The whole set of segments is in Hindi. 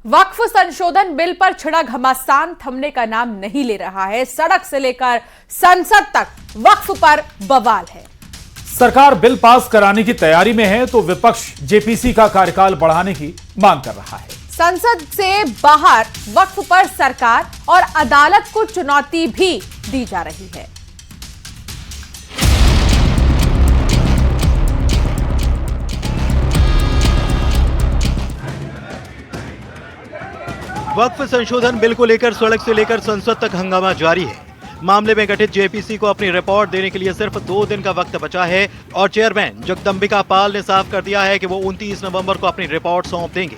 वक्फ संशोधन बिल पर छिड़ा घमासान थमने का नाम नहीं ले रहा है। सड़क से लेकर संसद तक वक्फ पर बवाल है। सरकार बिल पास कराने की तैयारी में है तो विपक्ष जेपीसी का कार्यकाल बढ़ाने की मांग कर रहा है। संसद से बाहर वक्फ पर सरकार और अदालत को चुनौती भी दी जा रही है। वक्फ संशोधन बिल को लेकर सड़क से लेकर संसद तक हंगामा जारी है। मामले में गठित जेपीसी को अपनी रिपोर्ट देने के लिए सिर्फ 2 दिन का वक्त बचा है और चेयरमैन जगदंबिका पाल ने साफ कर दिया है कि वो 29 नवंबर को अपनी रिपोर्ट सौंप देंगे।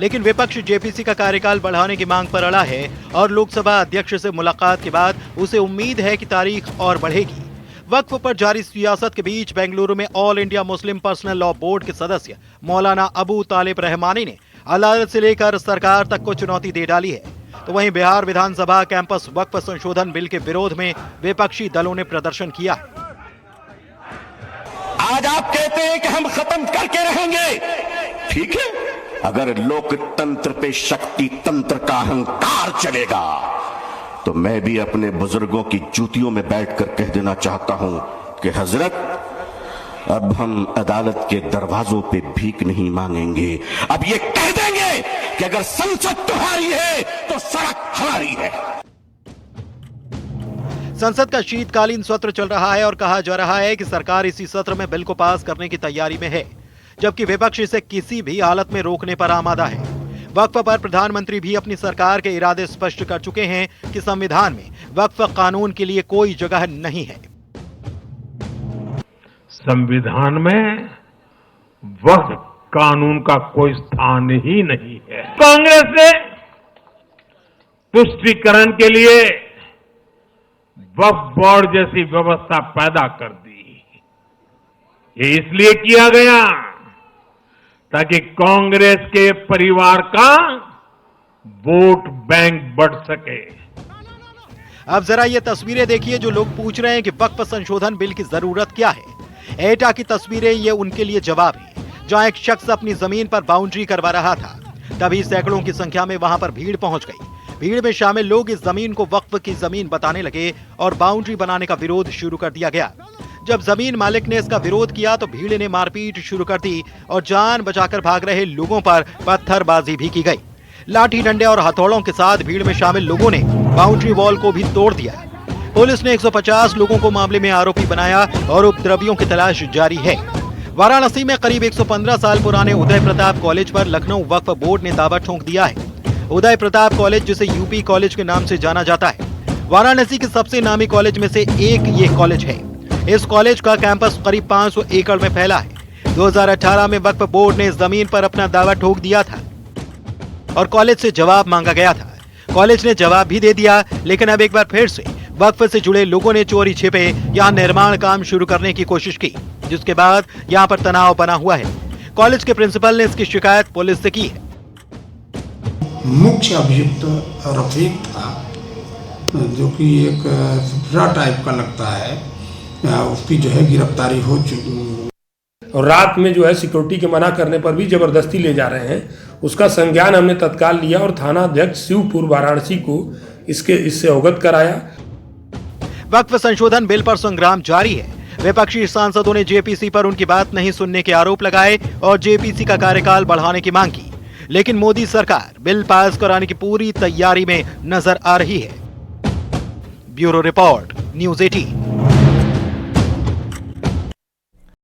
लेकिन विपक्ष जेपीसी का कार्यकाल बढ़ाने की मांग पर अड़ा है और लोकसभा अध्यक्ष से मुलाकात के बाद उसे उम्मीद है कि तारीख और बढ़ेगी। वक्फ पर जारी सियासत के बीच बेंगलुरु में all India Muslim personal law board के सदस्य मौलाना अबू तालिब रहमानी ने अदालत से लेकर सरकार तक को चुनौती दे डाली है। तो वहीं बिहार विधानसभा कैंपस वक्फ संशोधन बिल के विरोध में विपक्षी दलों ने प्रदर्शन किया है। आज आप कहते हैं कि हम खत्म करके रहेंगे, ठीक है। अगर लोकतंत्र पे शक्ति तंत्र का अहंकार चलेगा तो मैं भी अपने बुजुर्गों की जूतियों में बैठकर कह देना चाहता हूं कि हजरत, अब हम अदालत के दरवाजों पे भीख नहीं मांगेंगे। अब ये कह देंगे कि अगर संसद तुम्हारी है तो सड़क हमारी है। संसद का शीतकालीन सत्र चल रहा है और कहा जा रहा है कि सरकार इसी सत्र में बिल को पास करने की तैयारी में है, जबकि विपक्ष इसे किसी भी हालत में रोकने पर आमादा है। वक्फ पर प्रधानमंत्री भी अपनी सरकार के इरादे स्पष्ट कर चुके हैं कि संविधान में वक्फ कानून के लिए कोई जगह नहीं है। संविधान में वक्फ कानून का कोई स्थान ही नहीं है। कांग्रेस ने तुष्टीकरण के लिए वक्फ बोर्ड जैसी व्यवस्था पैदा कर दी। ये इसलिए किया गया ताकि कांग्रेस के परिवार का वोट बैंक बढ़ सके। अब जरा ये तस्वीरें देखिए जो लोग पूछ रहे हैं कि वक्फ संशोधन बिल की जरूरत क्या है। एटा की तस्वीरें ये उनके लिए जवाब है, जहां एक शख्स अपनी जमीन पर बाउंड्री करवा रहा था। तभी सैकड़ों की संख्या में वहां पर भीड़ पहुंच गई। भीड़ में शामिल लोग इस जमीन को वक्फ की जमीन बताने लगे और बाउंड्री बनाने का विरोध शुरू कर दिया गया। जब जमीन मालिक ने इसका विरोध किया तो भीड़ ने मारपीट शुरू कर दी और जान बचाकर भाग रहे लोगों पर पत्थरबाजी भी की गई। लाठी डंडे और हथौड़ों के साथ भीड़ में शामिल लोगों ने बाउंड्री वॉल को भी तोड़ दिया। पुलिस ने 150 लोगों को मामले में आरोपी बनाया और उपद्रवियों की तलाश जारी है। वाराणसी में करीब 115 साल पुराने उदय प्रताप कॉलेज पर लखनऊ वक्फ बोर्ड ने दावा ठोक दिया है। उदय प्रताप कॉलेज, जिसे यूपी कॉलेज के नाम से जाना जाता है, वाराणसी के सबसे नामी कॉलेज में से एक ये कॉलेज है। इस कॉलेज का कैंपस करीब 500 एकड़ में फैला है। 2018 में वक्फ बोर्ड ने इस जमीन पर अपना दावा ठोक दिया था और कॉलेज से जवाब मांगा गया था। कॉलेज ने जवाब भी दे दिया, लेकिन अब एक बार फिर से वक्फ से जुड़े लोगों ने चोरी छिपे यहाँ निर्माण काम शुरू करने की कोशिश की, जिसके बाद यहाँ पर तनाव बना हुआ है। कॉलेज के प्रिंसिपल ने इसकी शिकायत पुलिस से की है। मुख्य अभियुक्त रफीक था, जो कि एक बुरा टाइप का लगता है, उसकी जो है गिरफ्तारी हो चुकी। और रात में जो है सिक्योरिटी के मना करने पर भी जबरदस्ती ले जा रहे हैं। उसका संज्ञान हमने तत्काल लिया और थाना अध्यक्ष शिवपुर वाराणसी को इससे अवगत कराया। वक्फ संशोधन बिल पर संग्राम जारी है। विपक्षी सांसदों ने जेपीसी पर उनकी बात नहीं सुनने के आरोप लगाए और जेपीसी का कार्यकाल बढ़ाने की मांग की, लेकिन मोदी सरकार बिल पास कराने की पूरी तैयारी में नजर आ रही है। Bureau report, news 18।